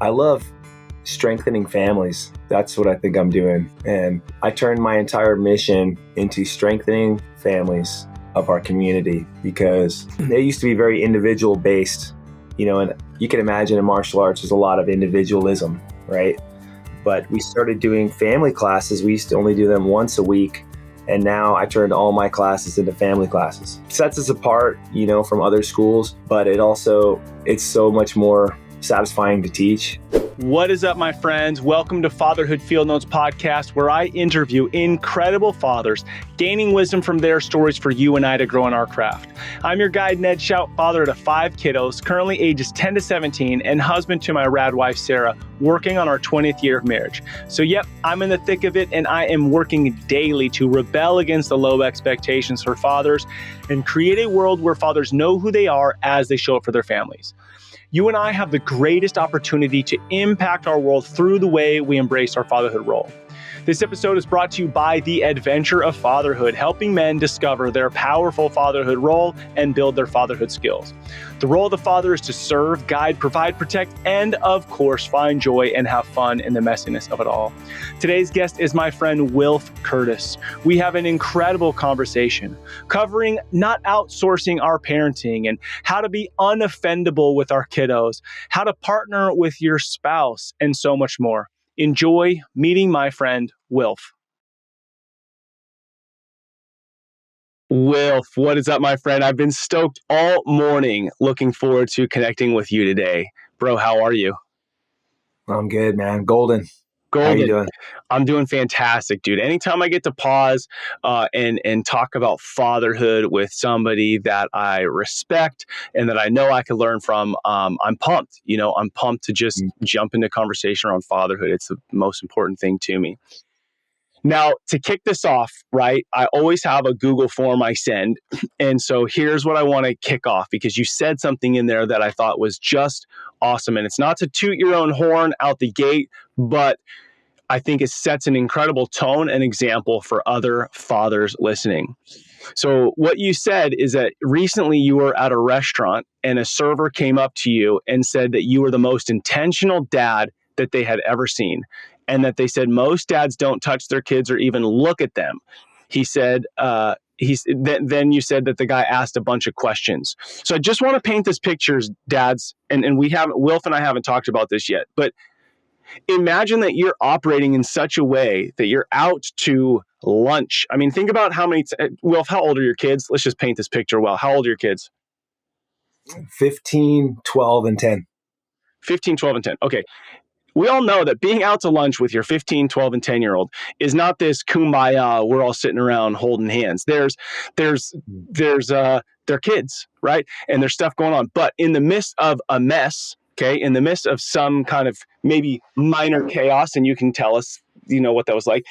I love strengthening families. That's what I think I'm doing. And I turned my entire mission into strengthening families of our community, because they used to be very individual based, and you can imagine in martial arts, there's a lot of individualism, right? But we started doing family classes. We used to only do them once a week. And now I turned all my classes into family classes. It sets us apart, from other schools, but it's so much more satisfying to teach. What is up, my friends? Welcome to Fatherhood Field Notes podcast, where I interview incredible fathers, gaining wisdom from their stories for you and I to grow in our craft. I'm your guide, Ned Shout, father to 5 kiddos, currently ages 10 to 17, and husband to my rad wife, Sarah, working on our 20th year of marriage. So yep, I'm in the thick of it, and I am working daily to rebel against the low expectations for fathers and create a world where fathers know who they are as they show up for their families. You and I have the greatest opportunity to impact our world through the way we embrace our fatherhood role. This episode is brought to you by The Adventure of Fatherhood, helping men discover their powerful fatherhood role and build their fatherhood skills. The role of the father is to serve, guide, provide, protect, and of course, find joy and have fun in the messiness of it all. Today's guest is my friend, Wilf Curtis. We have an incredible conversation covering not outsourcing our parenting and how to be unoffendable with our kiddos, how to partner with your spouse, and so much more. Enjoy meeting my friend, Wilf. Wilf, what is up, my friend? I've been stoked all morning, looking forward to connecting with you today. Bro, how are you? I'm good, man. Golden. How are you doing? I'm doing fantastic, dude. Anytime I get to pause and talk about fatherhood with somebody that I respect and that I know I can learn from, I'm pumped. I'm pumped to just jump into conversation around fatherhood. It's the most important thing to me. Now, to kick this off, right, I always have a Google form I send. And so here's what I want to kick off, because you said something in there that I thought was just awesome. And it's not to toot your own horn out the gate, but I think it sets an incredible tone and example for other fathers listening. So what you said is that recently you were at a restaurant and a server came up to you and said that you were the most intentional dad that they had ever seen. And that they said most dads don't touch their kids or even look at them. He said, then you said that the guy asked a bunch of questions. So I just want to paint this picture, dads, and Wilf and I haven't talked about this yet, but imagine that you're operating in such a way that you're out to lunch. I mean, think about Wilf, how old are your kids? Let's just paint this picture well. How old are your kids? 15, 12, and 10. 15, 12, and 10. Okay. We all know that being out to lunch with your 15, 12, and 10-year-old is not this kumbaya, we're all sitting around holding hands. There's their kids, right? And there's stuff going on. But in the midst of a mess, okay, in the midst of some kind of maybe minor chaos, and you can tell us, what that was like,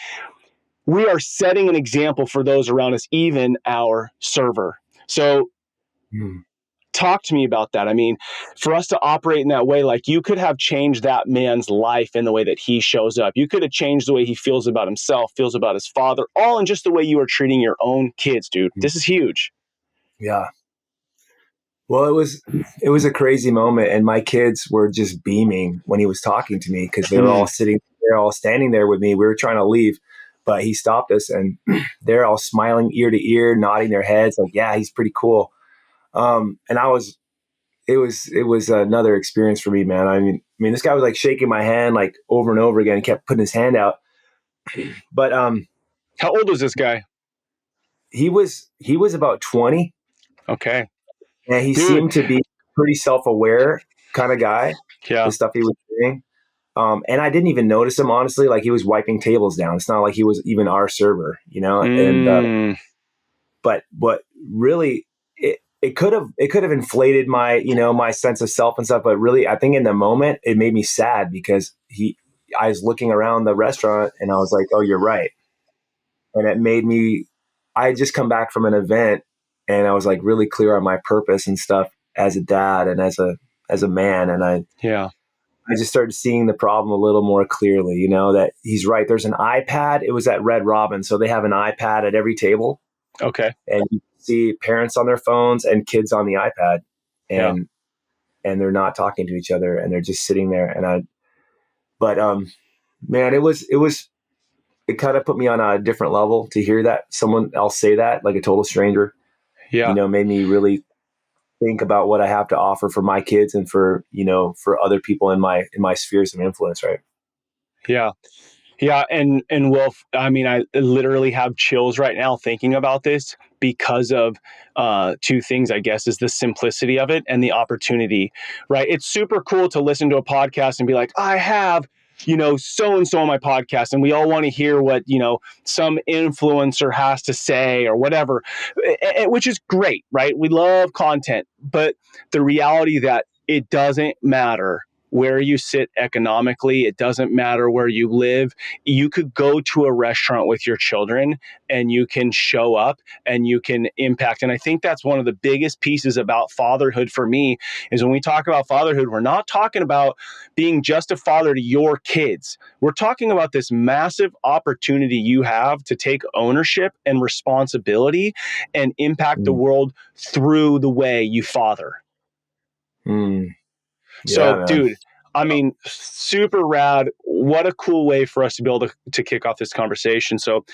we are setting an example for those around us, even our server. So talk to me about that. I mean, for us to operate in that way, like you could have changed that man's life in the way that he shows up. You could have changed the way he feels about himself, feels about his father, all in just the way you are treating your own kids, dude. This is huge. Yeah. Well, it was a crazy moment, and my kids were just beaming when he was talking to me, because they're all standing there with me. We were trying to leave, but he stopped us, and they're all smiling ear to ear, nodding their heads like, yeah, he's pretty cool. And it was another experience for me, man. I mean, this guy was like shaking my hand like over and over again. He kept putting his hand out. But how old was this guy? He was about 20. Okay. And he seemed to be pretty self-aware kind of guy. Yeah. The stuff he was doing. And I didn't even notice him, honestly. Like, he was wiping tables down. It's not like he was even our server, And but really, it could have inflated my my sense of self and stuff. But really, I think in the moment it made me sad, because I was looking around the restaurant and I was like, oh, you're right. And it made me. I had just come back from an event, and I was like really clear on my purpose and stuff as a dad and as a man. And I just started seeing the problem a little more clearly, that he's right. There's an iPad. It was at Red Robin. So they have an iPad at every table. Okay. And you see parents on their phones and kids on the iPad, and they're not talking to each other, and they're just sitting there. And But man, it kind of put me on a different level to hear that someone else say that, like a total stranger, Yeah. made me really think about what I have to offer for my kids and for, for other people in my spheres of influence. Right. Yeah. Yeah, and Wilf, I mean, I literally have chills right now thinking about this because of two things, I guess, is the simplicity of it and the opportunity, right? It's super cool to listen to a podcast and be like, I have, so and so on my podcast, and we all want to hear what, some influencer has to say or whatever, which is great, right? We love content, but the reality that it doesn't matter where you sit economically. It doesn't matter where you live. You could go to a restaurant with your children and you can show up and you can impact. And I think that's one of the biggest pieces about fatherhood for me is when we talk about fatherhood, we're not talking about being just a father to your kids. We're talking about this massive opportunity you have to take ownership and responsibility and impact the Mm. world through the way you father. Mm. Yeah, So, man. dude, I mean, super rad. What a cool way for us to be able to kick off this conversation. So,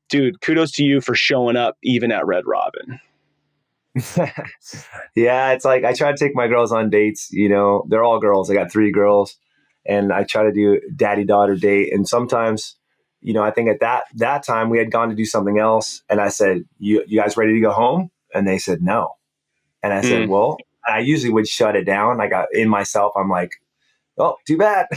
dude, kudos to you for showing up even at Red Robin. Yeah, it's like I try to take my girls on dates. They're all girls. I got 3 girls, and I try to do daddy-daughter date. And sometimes, I think at that time we had gone to do something else, and I said, "You guys ready to go home?" And they said, "No." And I said, Mm, "Well," I usually would shut it down. I got in myself. I'm like, "Oh, too bad."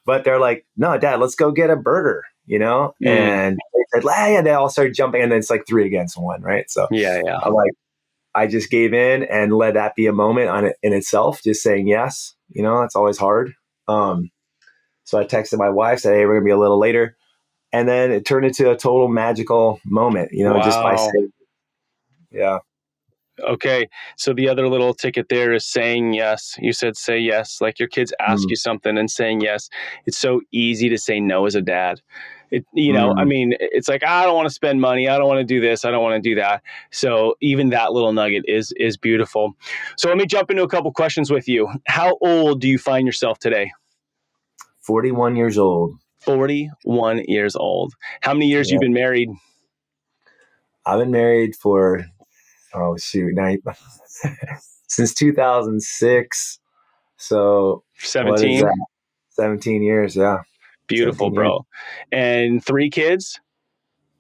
But they're like, "No, Dad, let's go get a burger." mm, And they said, "Yeah," and they all started jumping, and then it's like 3 against 1, right? So yeah, yeah. I'm like, I just gave in and let that be a moment on it in itself, just saying yes. That's always hard. So I texted my wife, said, "Hey, we're gonna be a little later," and then it turned into a total magical moment. Just by Wow. saying, yeah. Okay. So the other little ticket there is saying yes. You said say yes. Like your kids ask Mm, you something and saying yes. It's so easy to say no as a dad. I mm. mean, it's like, I don't want to spend money. I don't want to do this. I don't want to do that. So even that little nugget is beautiful. So let me jump into a couple questions with you. How old do you find yourself today? 41 years old. 41 years old. How many years you Yeah, been married? I've been married for now since 2006. So what is 17. that? 17 years. Yeah, Beautiful, 17 years. bro. And 3 kids?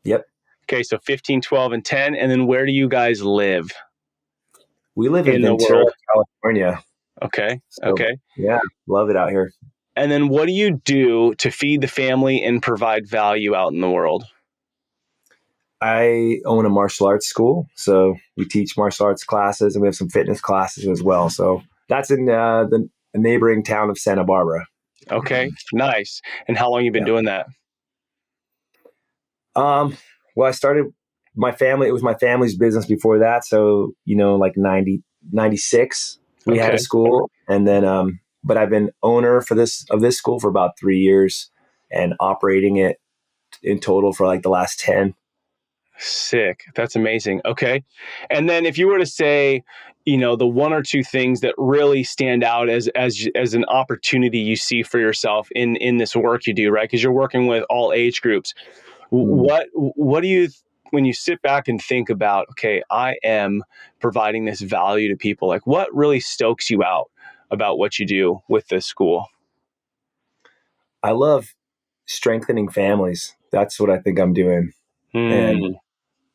Yep. Okay, so 15, 12, and 10. And then where do you guys live We live in in the Ventura, world? California. Okay, So okay. yeah, love it out here. And then what do you do to feed the family and provide value out in the world? I own a martial arts school, so we teach martial arts classes, and we have some fitness classes as well. So that's in the neighboring town of Santa Barbara. Okay, nice. And how long you been Yeah. doing that? Well, I started my family. It was my family's business before that. So, like 96, we had a Okay, school, and then, but I've been owner of this school for about 3 years and operating it in total for like the last 10. sick. That's amazing. Okay. And then if you were to say, the one or two things that really stand out as an opportunity you see for yourself in this work you do, right? Because you're working with all age groups. Mm. What do you when you sit back and think about, okay, I am providing this value to people, like what really stokes you out about what you do with this school? I love strengthening families. That's what I think I'm doing. And Mm,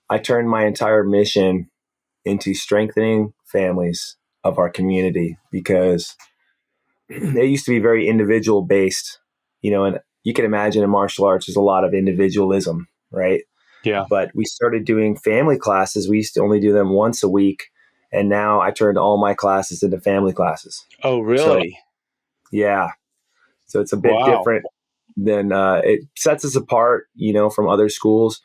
I turned my entire mission into strengthening families of our community because it used to be very individual based, and you can imagine in martial arts, there's a lot of individualism, right? yeah. But we started doing family classes. We used to only do them once a week. And now I turned all my classes into family classes. Oh, So, really? yeah. So it's a bit Wow. different than it sets us apart, from other schools,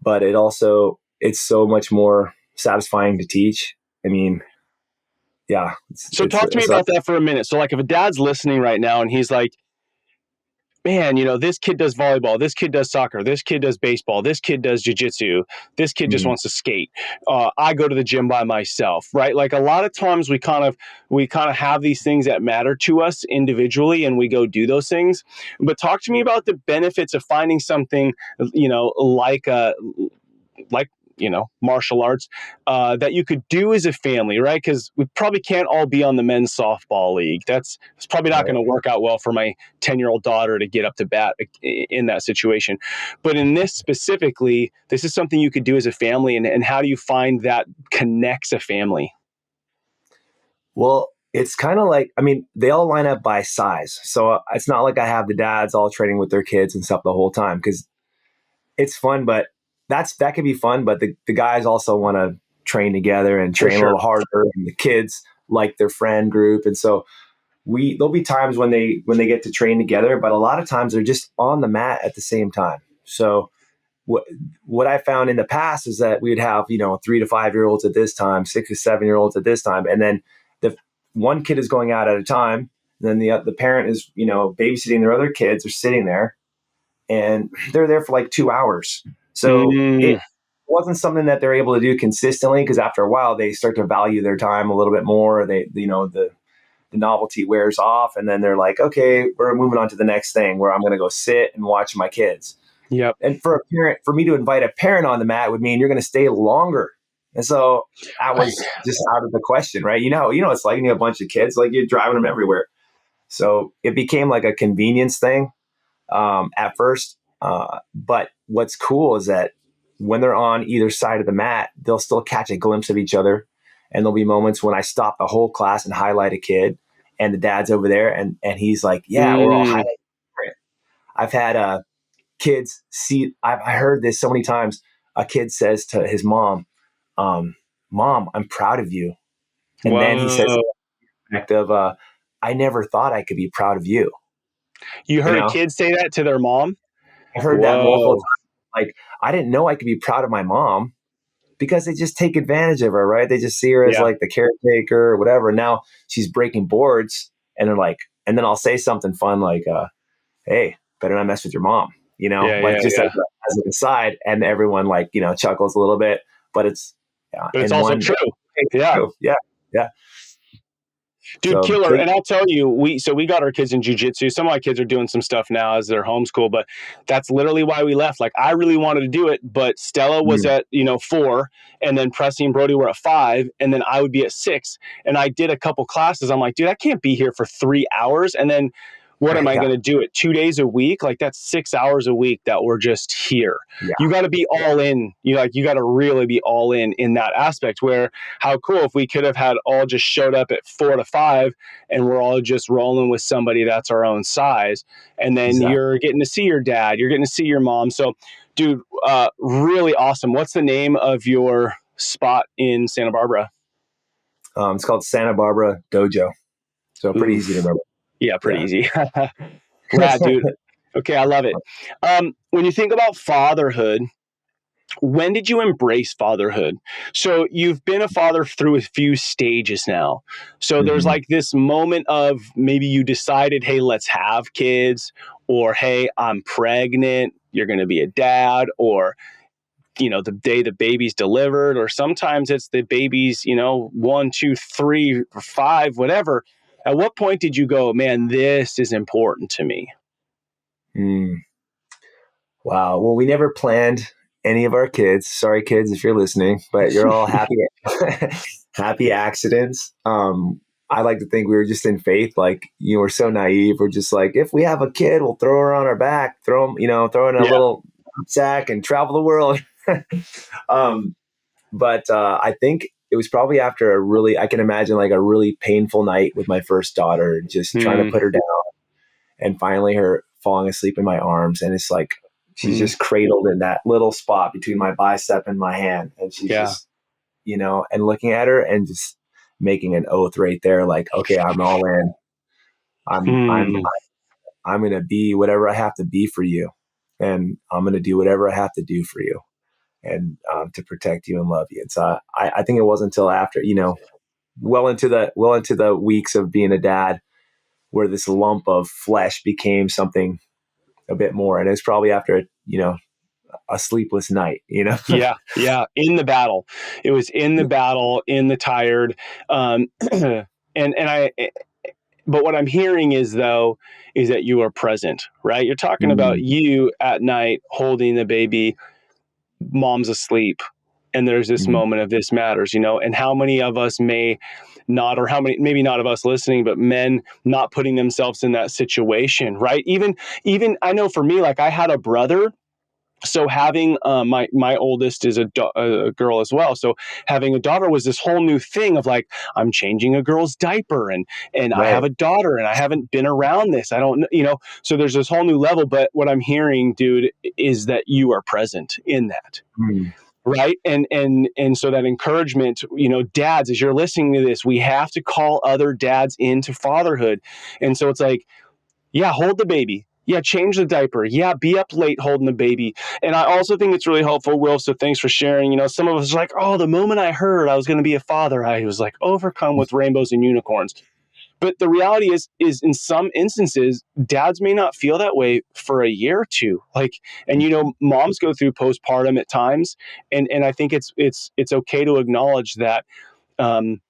but it's so much more satisfying to teach. I mean, yeah, So talk to me it's like, about that for a minute. So like if a dad's listening right now and he's like, man, this kid does volleyball, this kid does soccer, this kid does baseball, this kid does jiu-jitsu, this kid just Mm-hmm. wants to skate. I go to the gym by myself, right? Like a lot of times we kind of have these things that matter to us individually, and we go do those things. But talk to me about the benefits of finding something, like martial arts that you could do as a family, right? Because we probably can't all be on the men's softball league. It's probably not going Right. to work out well for my 10-year-old daughter to get up to bat in that situation. But in this specifically, this is something you could do as a family. And how do you find that connects a family? Well, it's kind of like, I mean, they all line up by size. So it's not like I have the dads all training with their kids and stuff the whole time, because it's fun, but that could be fun. But the guys also want to train together and For train a sure. little harder, and the kids like their friend group. And so there'll be times when they get to train together, but a lot of times they're just on the mat at the same time. So what I found in the past is that we'd have 3 to 5 year olds at this time, 6 to 7 year olds at this time, and then the one kid is going out at a time. And then the parent is babysitting their other kids are sitting there, and they're there for like 2 hours. So it wasn't something that they're able to do consistently, because after a while they start to value their time a little bit more. The novelty wears off, and then they're like, okay, we're moving on to the next thing, where I'm going to go sit and watch my kids. Yep. And for me to invite a parent on the mat would mean you're going to stay longer. And so that was just out of the question, right? It's like you have a bunch of kids, like you're driving them everywhere. So it became like a convenience thing at first. But what's cool is that when they're on either side of the mat, they'll still catch a glimpse of each other. And there'll be moments when I stop the whole class and highlight a kid, and the dad's over there, and he's like, yeah, or I'll highlight. I've had kids see, I heard this so many times. A kid says to his mom, Mom, I'm proud of you. And then he says, I never thought I could be proud of you. You heard a kid say that to their mom? I heard that multiple times. Like, I didn't know I could be proud of my mom, because they just take advantage of her, right? They just see her as like the caretaker or whatever. Now she's breaking boards, and they're like, and then I'll say something fun like, hey, better not mess with your mom, as an aside, and everyone chuckles a little bit, but it's also true. Yeah. Dude, So, killer. And I'll tell you, we got our kids in jiu-jitsu. Some of my kids are doing some stuff now as they're homeschool, but that's literally why we left. Like, I really wanted to do it, but Stella was at 4, and then Presley and Brody were at 5, and then I would be at 6. And I did a couple classes. I'm like, dude, I can't be here for 3 hours. And then what am I going to do it 2 days a week? Like, that's 6 hours a week that we're just here. Yeah. You got to be all in. You got to really be all in that aspect, where how cool if we could have had all just showed up at 4 to 5 and we're all just rolling with somebody that's our own size. And then you're getting to see your dad, you're getting to see your mom. So dude, really awesome. What's the name of your spot in Santa Barbara? It's called Santa Barbara Dojo. So pretty easy to remember. Yeah, pretty easy. Rad, dude. Okay, I love it. When you think about fatherhood, when did you embrace fatherhood? So you've been a father through a few stages now. So there's like this moment of maybe you decided, hey, let's have kids, or hey, I'm pregnant, you're going to be a dad, or the day the baby's delivered, or sometimes it's the baby's 1, 2, 3, or 5, whatever. At what point did you go, man, this is important to me? Wow. Well, we never planned any of our kids. Sorry, kids, if you're listening, but you're all happy accidents. I like to think we were just in faith. Like, we're so naive. We're just like, if we have a kid, we'll throw her on our back, throw in a little sack and travel the world. But I think it was probably after I can imagine like a really painful night with my first daughter, just trying to put her down, and finally her falling asleep in my arms. And it's like, she's just cradled in that little spot between my bicep and my hand. And she's just, and looking at her and just making an oath right there. Like, okay, I'm all in. I'm going to be whatever I have to be for you. And I'm going to do whatever I have to do for you, and to protect you and love you. And so I think it wasn't until after, well into the weeks of being a dad, where this lump of flesh became something a bit more. And it's probably after, a sleepless night, Yeah. Yeah. In the battle. It was in the battle, in the tired. And but what I'm hearing is that you are present, right? You're talking about Mm, you at night holding the baby, mom's asleep, and there's this mm, moment of this matters, and how many of us may not, or how many, maybe not of us listening, but men not putting themselves in that situation, right? Even I know for me, like I had a brother. So having my oldest is a girl as well. So having a daughter was this whole new thing of like, I'm changing a girl's diaper, and I have right. a daughter and I haven't been around this. I don't, so there's this whole new level. But what I'm hearing, dude, is that you are present in that. Mm, Right. And so that encouragement, dads, as you're listening to this, we have to call other dads into fatherhood. And so it's like, yeah, hold the baby. Yeah, change the diaper. Yeah, be up late holding the baby. And I also think it's really helpful, Will. So thanks for sharing. Some of us are like, oh, the moment I heard I was going to be a father, I was like overcome with rainbows and unicorns. But the reality is in some instances, dads may not feel that way for a year or two. Like, and moms go through postpartum at times, and I think it's okay to acknowledge that um,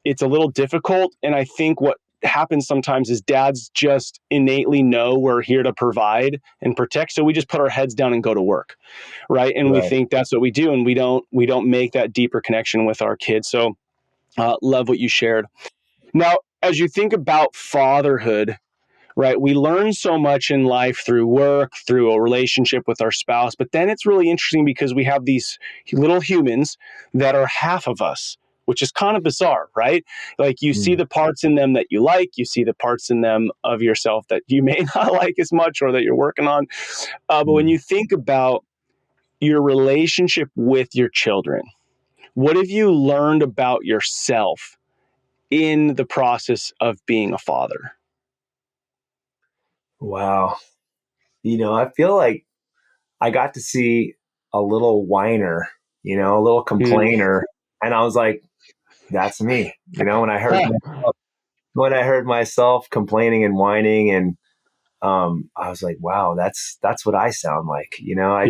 it's a little difficult. And I think what happens sometimes is dads just innately know we're here to provide and protect, so we just put our heads down and go to work, right? And we right. think that's what we do, and we don't make that deeper connection with our kids. So love what you shared. Now, as you think about fatherhood, right? We learn so much in life through work, through a relationship with our spouse, but then it's really interesting because we have these little humans that are half of us, which is kind of bizarre, right? Like you see Mm, the parts in them that you like, you see the parts in them of yourself that you may not like as much or that you're working on. But when mm. you think about your relationship with your children, what have you learned about yourself in the process of being a father? Wow. I feel like I got to see a little whiner, a little Mm. complainer. And I was like, that's me, when I heard myself complaining and whining, and I was like, wow, that's what I sound like. Yeah.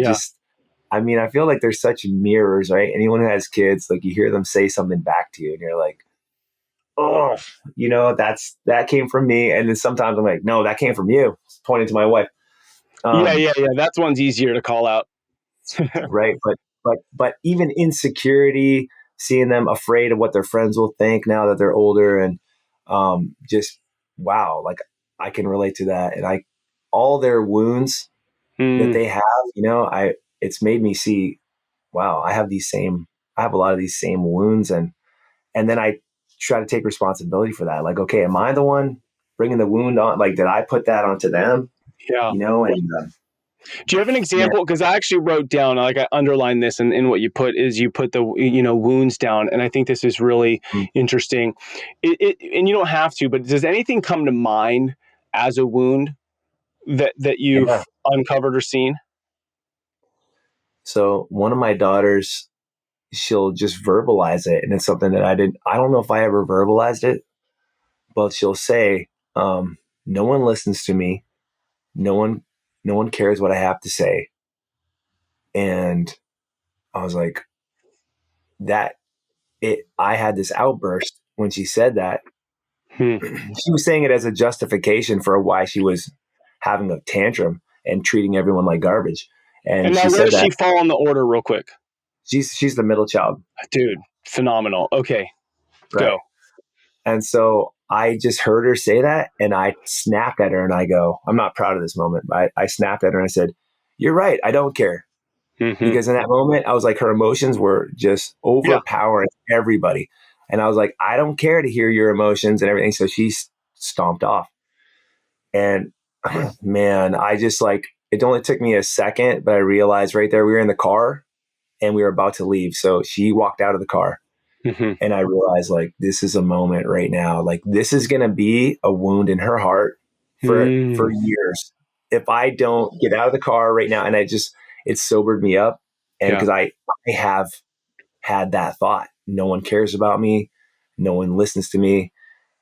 I feel like there's such mirrors, right? Anyone who has kids, like you hear them say something back to you and you're like, oh, that came from me. And then sometimes I'm like, no, that came from you, pointing to my wife. Yeah, Um, yeah, yeah. That's one's easier to call out. right. But even insecurity, seeing them afraid of what their friends will think now that they're older, and just wow, like I can relate to that. And all their wounds that Mm, they have, it's made me see, wow, I have a lot of these same wounds. And then I try to take responsibility for that. Like, okay, am I the one bringing the wound on? Like, did I put that onto them? yeah. And Do you have an man, example? Because I actually wrote down, like I underlined this, and what you put is you put the wounds down, and I think this is really mm, interesting. And you don't have to, but does anything come to mind as a wound that yeah. you've uncovered or seen? So one of my daughters, she'll just verbalize it, and it's something that I don't know if I ever verbalized it, but she'll say, no one listens to me. No one, no one cares what I have to say. And I was like, that I had this outburst when she said that. Hmm. She was saying it as a justification for why she was having a tantrum and treating everyone like garbage. And And now, she where said does that she fall in the order, real quick? she's the middle child, Dude, phenomenal. Okay, right? go. And so I just heard her say that, and I snapped at her, and I go, I'm not proud of this moment, but I snapped at her and I said, "You're right. I don't care." Hmm. Because in that moment, I was like, her emotions were just Yeah, overpowering everybody. And I was like, I don't care to hear your emotions and everything. So she stomped off. And man, I just like, it only took me a second, but I realized right there, we were in the car and we were about to leave. So she walked out of the car, hmm, and I realized like, this is a moment right now. Like this is going to be a wound in her heart for mm, years. If I don't get out of the car right now, and it sobered me up. And yeah. cause I have had that thought, no one cares about me. No one listens to me.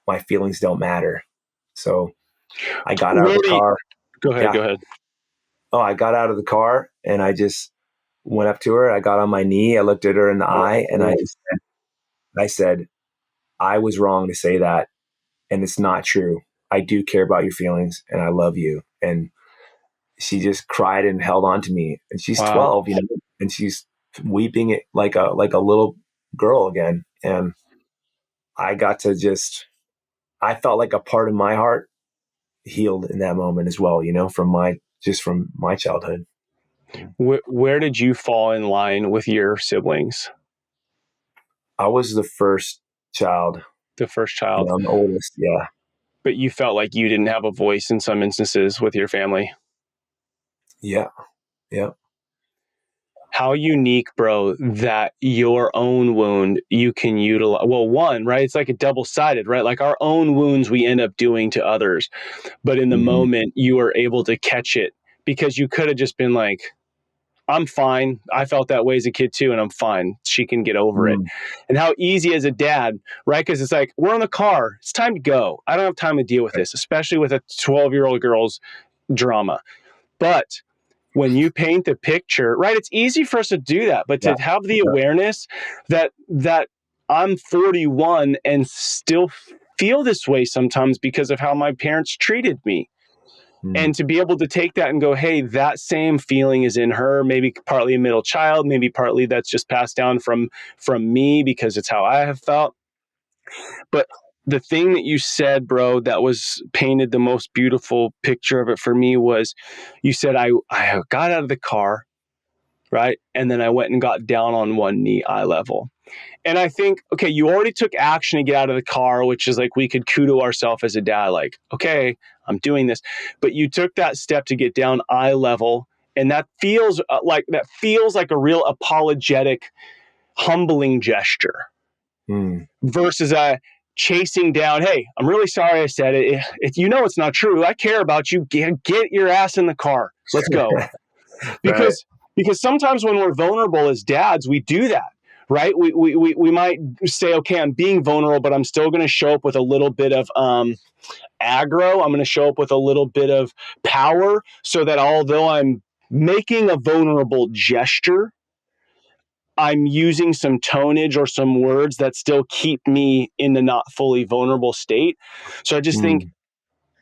My feelings don't matter. So I got out of Where the do you, car. go ahead, Yeah. go ahead. Oh, I got out of the car and I just went up to her. I got on my knee. I looked at her in the eye and I said, I was wrong to say that. And it's not true. I do care about your feelings and I love you. And she just cried and held on to me. And she's Wow. 12, and she's weeping it like a little girl again. And I got to I felt like a part of my heart healed in that moment as well, from my childhood. Where did you fall in line with your siblings? I was the first child. The first child. I'm the oldest. Yeah. But you felt like you didn't have a voice in some instances with your family. Yeah. Yeah. How unique, bro, that your own wound you can utilize. Well, one, right? It's like a double-sided, right? Like our own wounds we end up doing to others. But in the moment, you were able to catch it because you could have just been like, I'm fine. I felt that way as a kid too, and I'm fine. She can get over it. And how easy as a dad, right? Because it's like, we're in the car. It's time to go. I don't have time to deal with this, especially with a 12-year-old girl's drama. But when you paint the picture, right, it's easy for us to do that. But to have the awareness that I'm 41 and still feel this way sometimes because of how my parents treated me. And to be able to take that and go, hey, that same feeling is in her, maybe partly a middle child, maybe partly that's just passed down from me because it's how I have felt. But the thing that you said, bro, that was painted the most beautiful picture of it for me was you said, I got out of the car, right? And then I went and got down on one knee, eye level. And I think, okay, you already took action to get out of the car, which is like we could kudo ourselves as a dad, like, okay, I'm doing this. But you took that step to get down eye level, and that feels like a real apologetic, humbling gesture versus chasing down. Hey, I'm really sorry I said it. If you know it's not true, I care about you. Get your ass in the car. Let's go. Because sometimes when we're vulnerable as dads, we do that. Right? We might say, okay, I'm being vulnerable, but I'm still going to show up with a little bit of aggro. I'm going to show up with a little bit of power so that although I'm making a vulnerable gesture, I'm using some tonnage or some words that still keep me in the not fully vulnerable state. So I just think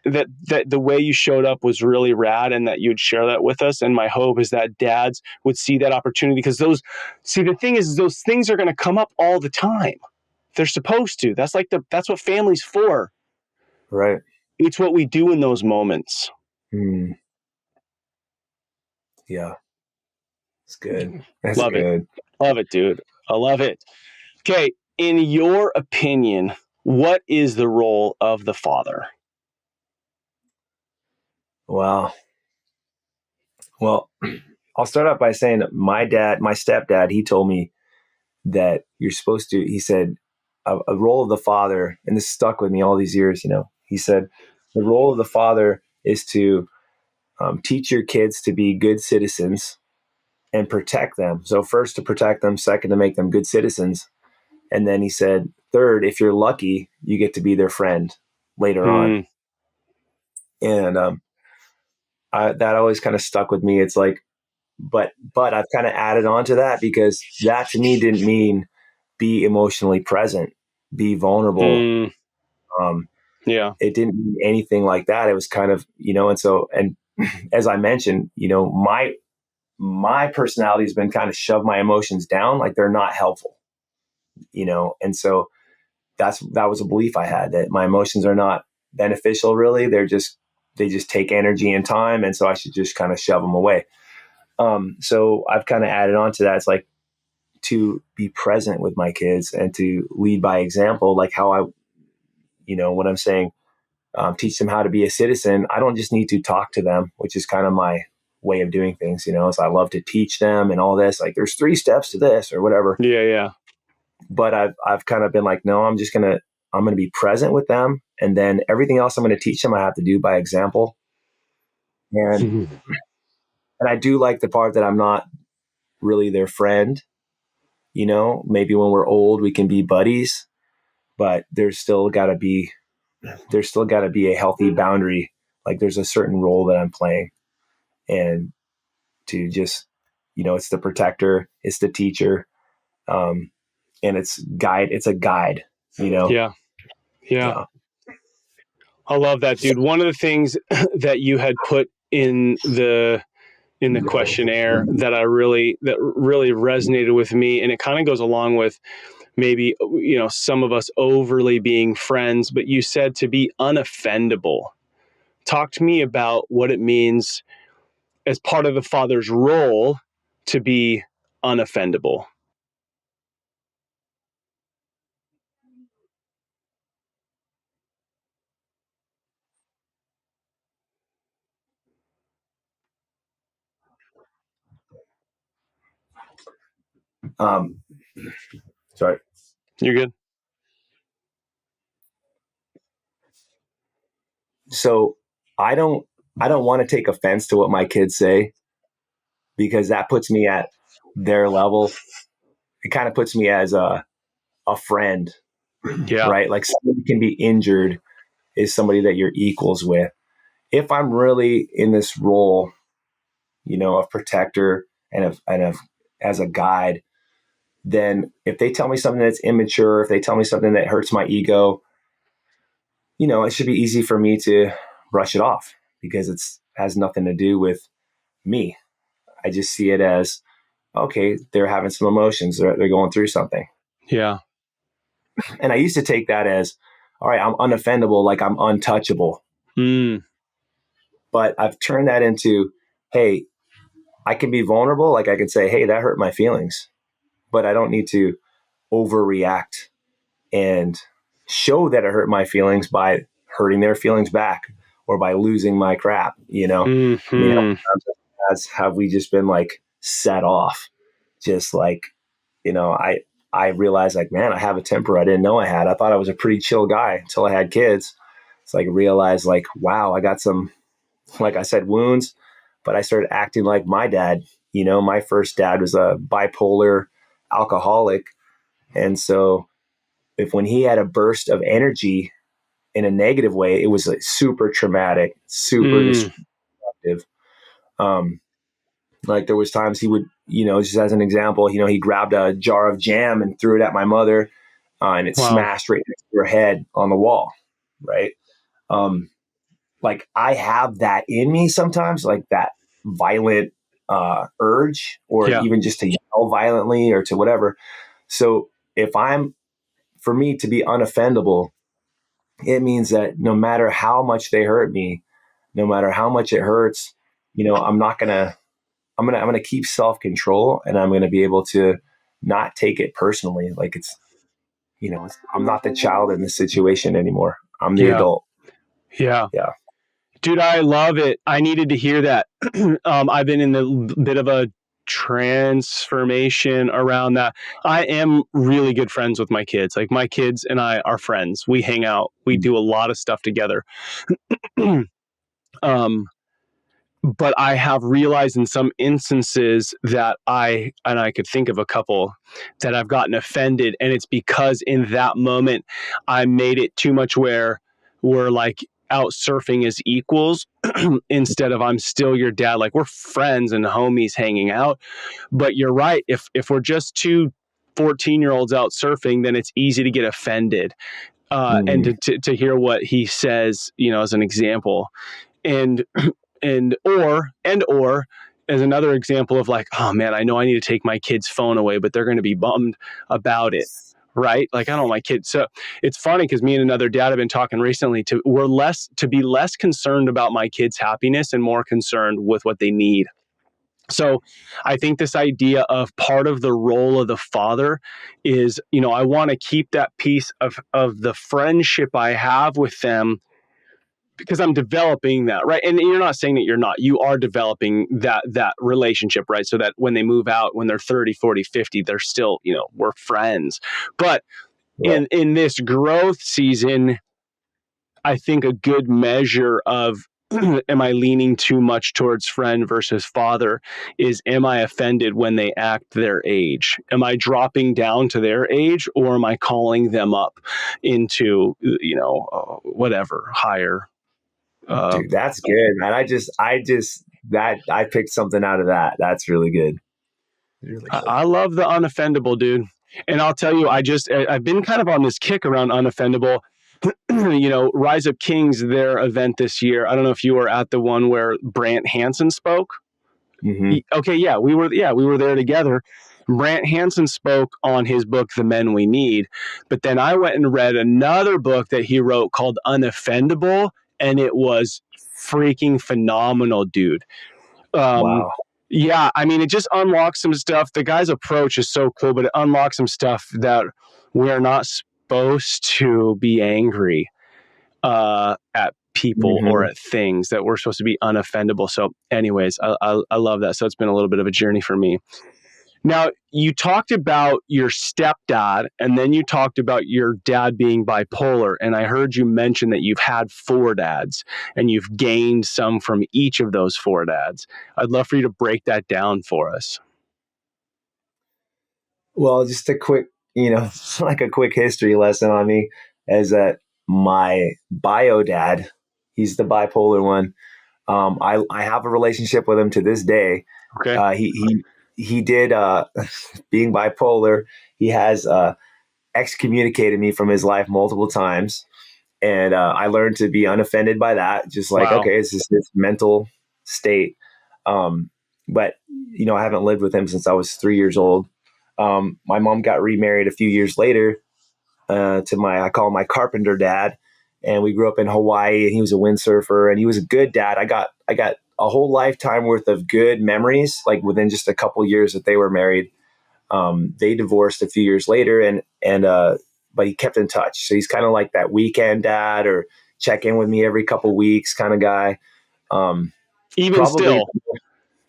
that the way you showed up was really rad and that you'd share that with us. And my hope is that dads would see that opportunity because the thing is those things are going to come up all the time. They're supposed to. That's what family's for. Right. It's what we do in those moments. Yeah. It's good. That's Love good. it. Love it, dude. I love it. Okay. In your opinion, what is the role of the father? Wow. Well, I'll start out by saying that my stepdad, he told me that you're supposed to, he said, a role of the father, and this stuck with me all these years, he said, the role of the father is to teach your kids to be good citizens and protect them. So first to protect them, second to make them good citizens. And then he said, third, if you're lucky, you get to be their friend later on. And that always kind of stuck with me. It's like, but I've kind of added on to that because that to me didn't mean be emotionally present, be vulnerable. Yeah. It didn't mean anything like that. It was kind of, and as I mentioned, my personality has been kind of shove my emotions down, like they're not helpful, and so that was a belief I had that my emotions are not beneficial really. They just take energy and time. And so I should just kind of shove them away. So I've kind of added on to that. It's like to be present with my kids and to lead by example, like how what I'm saying, teach them how to be a citizen. I don't just need to talk to them, which is kind of my way of doing things, so I love to teach them and all this, like there's 3 steps to this or whatever. Yeah. But I've kind of been like, no, I'm going to be present with them. And then everything else I'm going to teach them, I have to do by example. And I do like the part that I'm not really their friend. Maybe when we're old, we can be buddies, but there's still got to be a healthy boundary. Like there's a certain role that I'm playing. And to just, it's the protector, it's the teacher, and it's a guide, Yeah. Yeah. I love that, dude. One of the things that you had put in the questionnaire that really resonated with me, and it kind of goes along with maybe, some of us overly being friends, but you said to be unoffendable. Talk to me about what it means as part of the father's role to be unoffendable. Um, sorry. You're good. So I don't want to take offense to what my kids say, because that puts me at their level. It kind of puts me as a friend, Yeah. right? Like, somebody can be injured is somebody that you're equals with. If I'm really in this role, of protector and of as a guide, then if they tell me something that's immature, if they tell me something that hurts my ego, it should be easy for me to brush it off, because it's has nothing to do with me. I just see it as, okay, they're having some emotions, they're going through something. Yeah. And I used to take that as, all right, I'm unoffendable, like I'm untouchable. But I've turned that into, hey, I can be vulnerable. Like, I can say, hey, that hurt my feelings, but I don't need to overreact and show that it hurt my feelings by hurting their feelings back, or by losing my crap. I mean, how Mm-hmm. many times have we just been like set off? Just like, I realized, like, man, I have a temper I didn't know I had. I thought I was a pretty chill guy until I had kids. It's like, realized, like, wow, I got some, like I said, wounds, but I started acting like my dad. My first dad was a bipolar alcoholic. And so when he had a burst of energy in a negative way, it was like super traumatic, super destructive. Like, there was times he would, just as an example, he grabbed a jar of jam and threw it at my mother, and it Wow. smashed right next to her head on the wall. Right. Like, I have that in me sometimes, like that violent urge, or Yeah. even just to yell violently or to whatever. So for me to be unoffendable, it means that no matter how much they hurt me, no matter how much it hurts, I'm not gonna, I'm gonna keep self-control, and I'm gonna be able to not take it personally. Like, I'm not the child in this situation anymore. I'm the Yeah. adult. Yeah. Yeah. Dude, I love it. I needed to hear that. I've been in a bit of a transformation around that. I am really good friends with my kids. Like, my kids and I are friends. We hang out. We do a lot of stuff together. um, but I have realized in some instances that I could think of a couple that I've gotten offended, and it's because in that moment I made it too much where we're like out surfing as equals instead of I'm still your dad. Like, we're friends and homies hanging out. But you're right. If we're just two 14-year-olds out surfing, then it's easy to get offended. And to hear what he says, as an example, and or as another example of like, oh man, I know I need to take my kid's phone away, but they're going to be bummed about it. Right? Like, I don't want my kids. So it's funny because me and another dad have been talking recently to be less concerned about my kids' happiness and more concerned with what they need. So I think this idea of part of the role of the father is, I want to keep that piece of the friendship I have with them, because I'm developing that, right? And you're not saying that you're not. You are developing that relationship, right? So that when they move out, when they're 30, 40, 50, they're still, we're friends. But in this growth season, I think a good measure of am I leaning too much towards friend versus father is, am I offended when they act their age? Am I dropping down to their age, or am I calling them up into, whatever, higher? Dude, that's good, man. I just that I picked something out of that. That's really good. Really good. I love the Unoffendable, dude. And I'll tell you, I've been kind of on this kick around Unoffendable. Rise Up Kings, their event this year. I don't know if you were at the one where Brant Hansen spoke. Mm-hmm. Okay, we were there together. Brant Hansen spoke on his book, The Men We Need. But then I went and read another book that he wrote called Unoffendable, and it was freaking phenomenal, dude. Wow. Yeah, I mean, it just unlocks some stuff. The guy's approach is so cool, but it unlocks some stuff that we're not supposed to be angry at people or Mm-hmm. at things, that we're supposed to be unoffendable. So anyways, I love that. So it's been a little bit of a journey for me. Now, you talked about your stepdad, and then you talked about your dad being bipolar. And I heard you mention that you've had 4 dads and you've gained some from each of those 4 dads. I'd love for you to break that down for us. Well, just a quick, like a quick history lesson on me is that my bio dad, he's the bipolar one. I have a relationship with him to this day. Okay. He did being bipolar. He has excommunicated me from his life multiple times, and I learned to be unoffended by that. Just like, Wow. okay, it's just this mental state. But I haven't lived with him since I was 3 years old. My mom got remarried a few years later to I call him my carpenter dad, and we grew up in Hawaii. And he was a windsurfer, and he was a good dad. I got a whole lifetime worth of good memories, like within just a couple years that they were married. They divorced a few years later, but he kept in touch. So he's kind of like that weekend dad, or check in with me every couple weeks kind of guy. Even Probably still.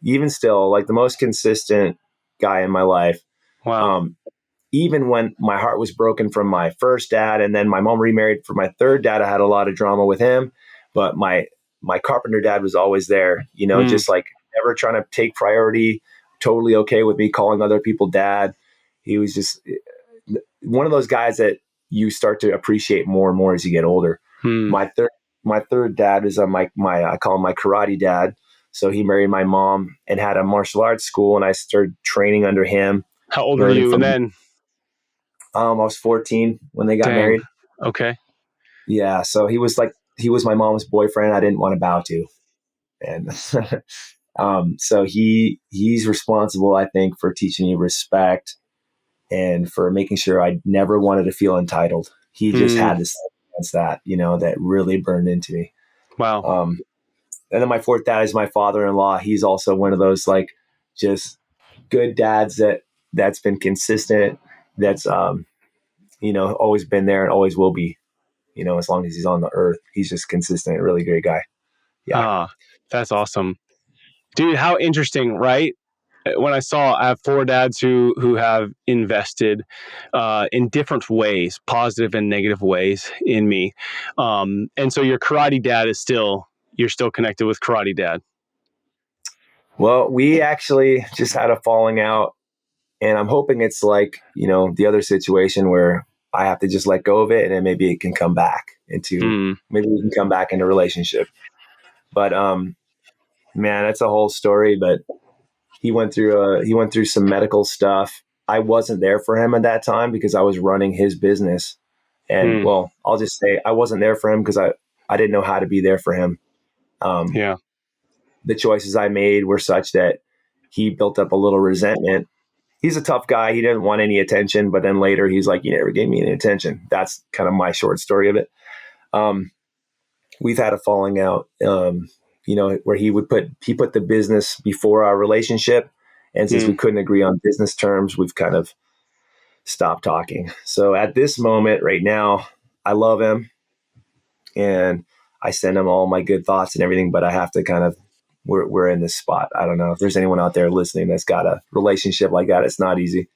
even still, like the most consistent guy in my life. Wow. Um, Even when my heart was broken from my first dad, and then my mom remarried for my third dad, I had a lot of drama with him. But my carpenter dad was always there, just like never trying to take priority, totally okay with me calling other people dad. He was just one of those guys that you start to appreciate more and more as you get older. My third dad is my I call him my karate dad. So he married my mom and had a martial arts school, and I started training under him, How old were learning you from. then? I was 14 when they got Dang. married. Okay. Yeah, so he was my mom's boyfriend. I didn't want to bow to, and so he's responsible, I think, for teaching me respect and for making sure I never wanted to feel entitled. He just had this against that, that really burned into me. Wow. And then my fourth dad is my father-in-law. He's also one of those like just good dads that's been consistent. That's always been there and always will be. As long as he's on the earth, he's just consistent, really great guy. Yeah. That's awesome. Dude, how interesting, right? When I have 4 dads who have invested in different ways, positive and negative ways in me. And so your karate dad you're still connected with karate dad. Well, we actually just had a falling out, and I'm hoping it's like, the other situation where I have to just let go of it, and then maybe it can come back maybe we can come back into relationship. But, man, that's a whole story, but he went through some medical stuff. I wasn't there for him at that time because I was running his business. And well, I'll just say I wasn't there for him because I didn't know how to be there for him. Yeah. The choices I made were such that he built up a little resentment. He's a tough guy. He didn't want any attention, but then later he's like, you never gave me any attention. That's kind of my short story of it. We've had a falling out, where he put the business before our relationship. And since we couldn't agree on business terms, we've kind of stopped talking. So at this moment right now, I love him and I send him all my good thoughts and everything, but I have to kind of, we're in this spot. I don't know if there's anyone out there listening that's got a relationship like that. It's not easy.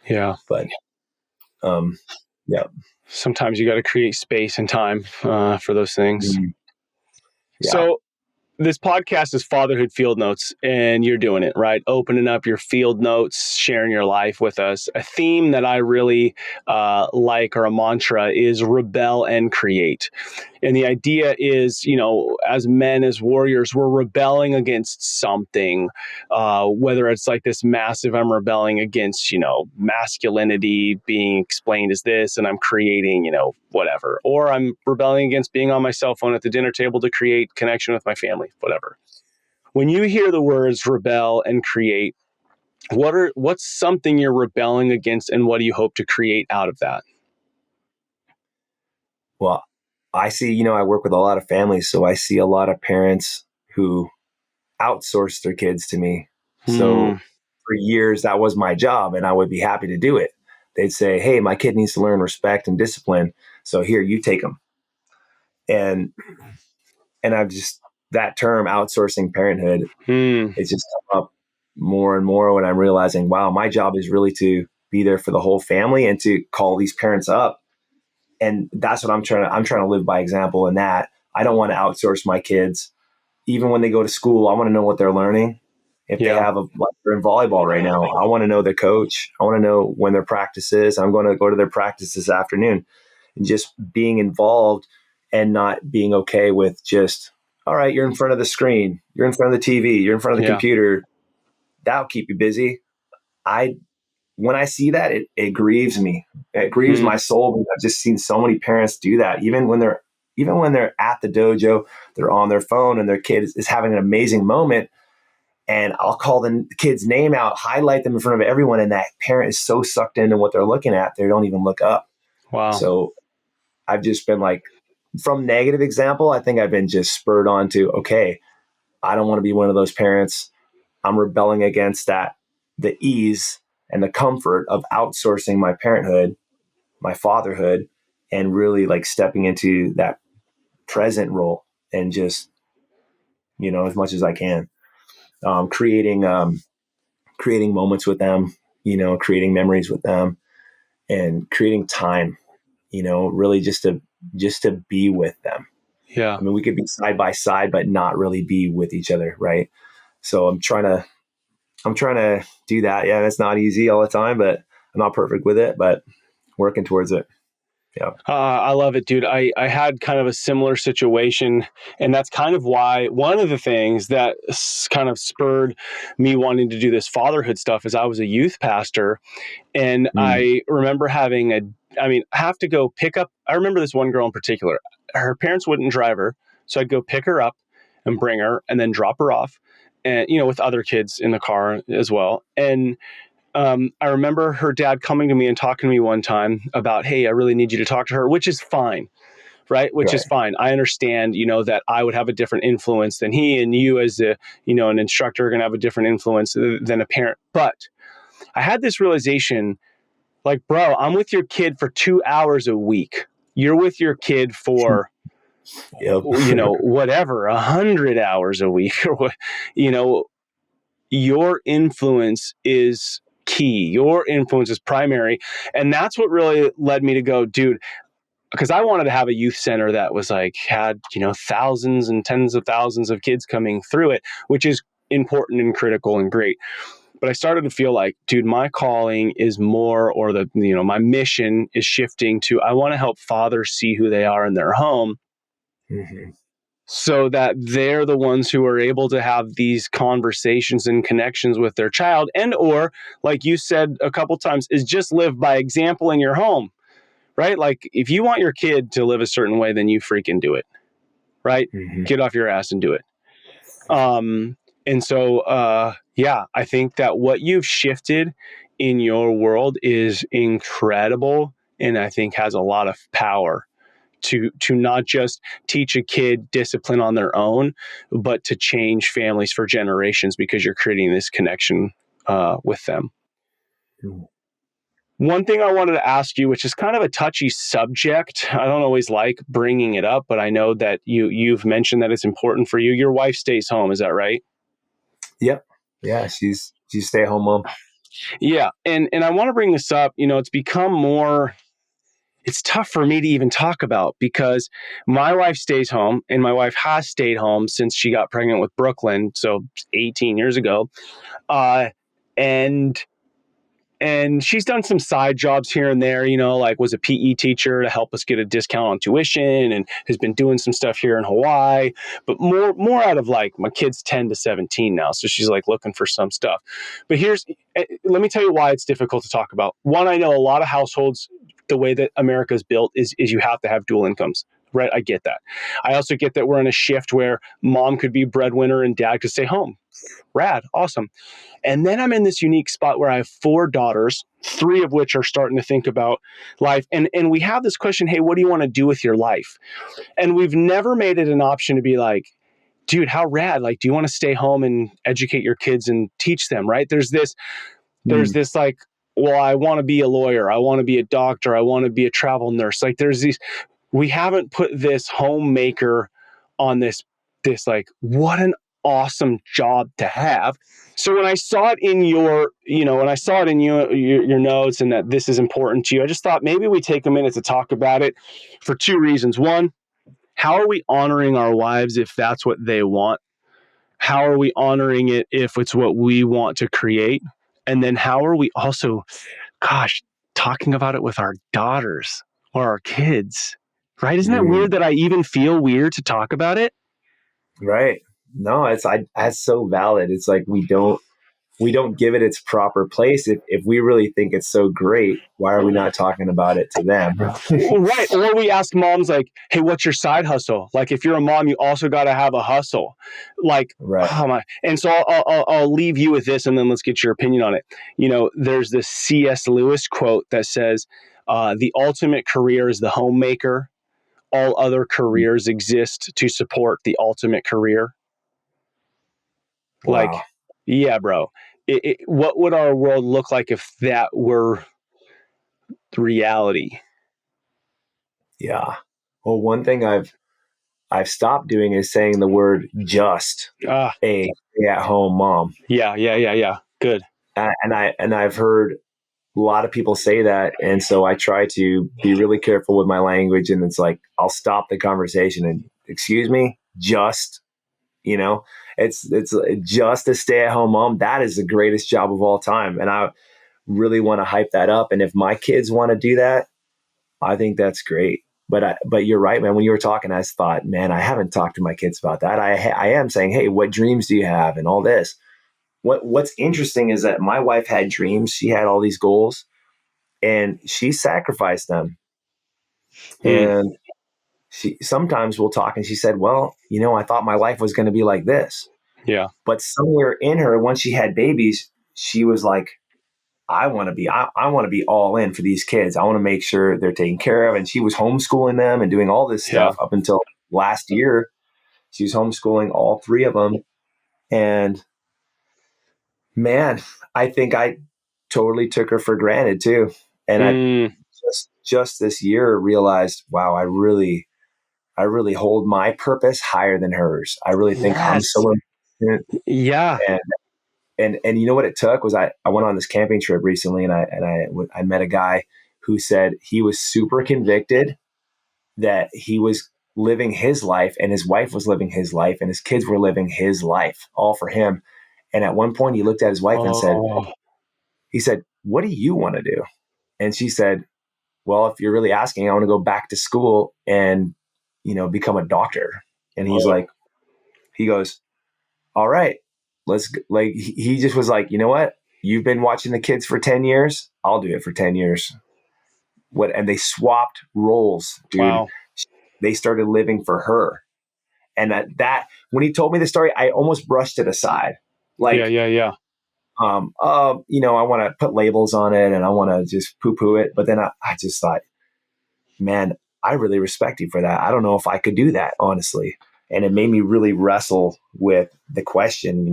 Yeah. But, yeah. Sometimes you got to create space and time for those things. Mm-hmm. Yeah. So this podcast is Fatherhood Field Notes, and you're doing it, right? Opening up your field notes, sharing your life with us. A theme that I really like, or a mantra, is rebel and create. And the idea is, as men, as warriors, we're rebelling against something, whether it's like this massive, I'm rebelling against, masculinity being explained as this, and I'm creating, whatever. Or I'm rebelling against being on my cell phone at the dinner table to create connection with my family, whatever. When you hear the words rebel and create, what's something you're rebelling against, and what do you hope to create out of that? Well, I see, I work with a lot of families, so I see a lot of parents who outsource their kids to me. So for years, that was my job, and I would be happy to do it. They'd say, hey, my kid needs to learn respect and discipline. So here, you take them. And I've just, that term, outsourcing parenthood, it's just come up more and more when I'm realizing, wow, my job is really to be there for the whole family and to call these parents up. And that's what I'm trying to live by example in that. I don't want to outsource my kids. Even when they go to school, I want to know what they're learning. If they have like they're in volleyball right now, I want to know the coach. I want to know when their practice is. I'm going to go to their practice this afternoon. And just being involved and not being okay with just, all right, you're in front of the screen, you're in front of the TV, you're in front of the computer. That'll keep you busy. When I see that, it grieves me. It grieves my soul, because I've just seen so many parents do that. Even when they're at the dojo, they're on their phone and their kid is having an amazing moment. And I'll call the kid's name out, highlight them in front of everyone. And that parent is so sucked into what they're looking at, they don't even look up. Wow. So I've just been like, from negative example, I think I've been just spurred on to, okay, I don't want to be one of those parents. I'm rebelling against that, the ease and the comfort of outsourcing my parenthood, my fatherhood, and really like stepping into that present role and just, as much as I can, creating moments with them, creating memories with them, and creating time, really just to be with them. Yeah. I mean, we could be side by side, but not really be with each other. Right. So I'm trying to do that. Yeah. It's not easy all the time, but I'm not perfect with it, but working towards it. Yeah. I love it, dude. I had kind of a similar situation, and that's kind of why one of the things that kind of spurred me wanting to do this fatherhood stuff is I was a youth pastor, and I remember have to go pick up. I remember this one girl in particular. Her parents wouldn't drive her, so I'd go pick her up and bring her, and then drop her off, and with other kids in the car as well. And I remember her dad coming to me and talking to me one time about, hey, I really need you to talk to her, which is fine. Right. Which is fine. I understand, that I would have a different influence than he, and you as an instructor are going to have a different influence than a parent. But I had this realization, like, bro, I'm with your kid for 2 hours a week. You're with your kid for, whatever, 100 hours a week, or what, your influence is key. Your influence is primary. And that's what really led me to go, dude, because I wanted to have a youth center that was like, had, thousands and tens of thousands of kids coming through it, which is important and critical and great. But I started to feel like, dude, my calling is more, or my mission is shifting to, I want to help fathers see who they are in their home. So that they're the ones who are able to have these conversations and connections with their child, and or, like you said a couple times, is just live by example in your home, right? Like, if you want your kid to live a certain way, then you freaking do it, right? Get off your ass and do it. And so, I think that what you've shifted in your world is incredible, and I think has a lot of power to not just teach a kid discipline on their own, but to change families for generations, because you're creating this connection with them. One thing I wanted to ask you, which is kind of a touchy subject, I don't always like bringing it up, but I know that you've mentioned that it's important for you. Your wife stays home, is that right? Yep. Yeah, she's a stay-at-home mom. Yeah, and I want to bring this up. It's become more it's tough for me to even talk about because my wife stays home, and my wife has stayed home since she got pregnant with Brooklyn. So 18 years ago. And she's done some side jobs here and there, like was a PE teacher to help us get a discount on tuition, and has been doing some stuff here in Hawaii, but more out of like, my kid's 10 to 17 now. So she's like looking for some stuff. But let me tell you why it's difficult to talk about. One, I know a lot of households, the way that America is built is you have to have dual incomes. Right. I get that. I also get that we're in a shift where mom could be breadwinner and dad could stay home. Rad. Awesome. And then I'm in this unique spot where I have 4 daughters, 3 of which are starting to think about life. And we have this question, hey, what do you want to do with your life? And we've never made it an option to be like, dude, how rad. Like, do you want to stay home and educate your kids and teach them? Right. There's this like, well, I want to be a lawyer. I want to be a doctor. I want to be a travel nurse. Like we haven't put this homemaker on this like, what an awesome job to have. So when I saw it in your notes, and that this is important to you, I just thought maybe we take a minute to talk about it for 2 reasons. One, how are we honoring our wives if that's what they want? How are we honoring it if it's what we want to create? And then how are we also, talking about it with our daughters or our kids, right? Isn't that weird that I even feel weird to talk about it? Right. No, that's so valid. It's like, we don't give it its proper place. If we really think it's so great, why are we not talking about it to them? Right. Or we ask moms like, hey, what's your side hustle? Like, if you're a mom, you also got to have a hustle. Like, right. Oh my. And so I'll leave you with this, and then let's get your opinion on it. There's this C.S. Lewis quote that says, the ultimate career is the homemaker. All other careers exist to support the ultimate career. Wow. Like, yeah, bro. What would our world look like if that were the reality? Yeah. Well, one thing I've stopped doing is saying the word just a stay-at-home mom. Yeah. Good. And I've heard a lot of people say that, and so I try to be really careful with my language. And it's like, I'll stop the conversation and, excuse me, just, it's just a stay-at-home mom. That is the greatest job of all time, and I really want to hype that up. And if my kids want to do that, I think that's great. But you're right, man. When you were talking, I thought, man, I haven't talked to my kids about that. I am saying, hey, what dreams do you have, and all this. What's interesting is that my wife had dreams. She had all these goals, and she sacrificed them. And she sometimes will talk, and she said, well, I thought my life was going to be like this. Yeah. But somewhere in her, once she had babies, she was like, I want to be all in for these kids. I want to make sure they're taken care of. And she was homeschooling them and doing all this stuff up until last year. She was homeschooling all 3 of them. And man, I think I totally took her for granted too. And I just this year realized, wow, I really hold my purpose higher than hers. I really think I'm so important. Yeah. And you know what it took was I went on this camping trip recently, and I met a guy who said he was super convicted that he was living his life, and his wife was living his life, and his kids were living his life, all for him. And at one point he looked at his wife and said, what do you want to do? And she said, well, if you're really asking, I want to go back to school and, become a doctor. And he goes, all right, he just was like, you know what? You've been watching the kids for 10 years. I'll do it for 10 years. And they swapped roles, dude. Wow. They started living for her. And that when he told me the story, I almost brushed it aside. Like, yeah. I want to put labels on it, and I want to just poo-poo it. But then I just thought, man, I really respect you for that. I don't know if I could do that, honestly. And it made me really wrestle with the question,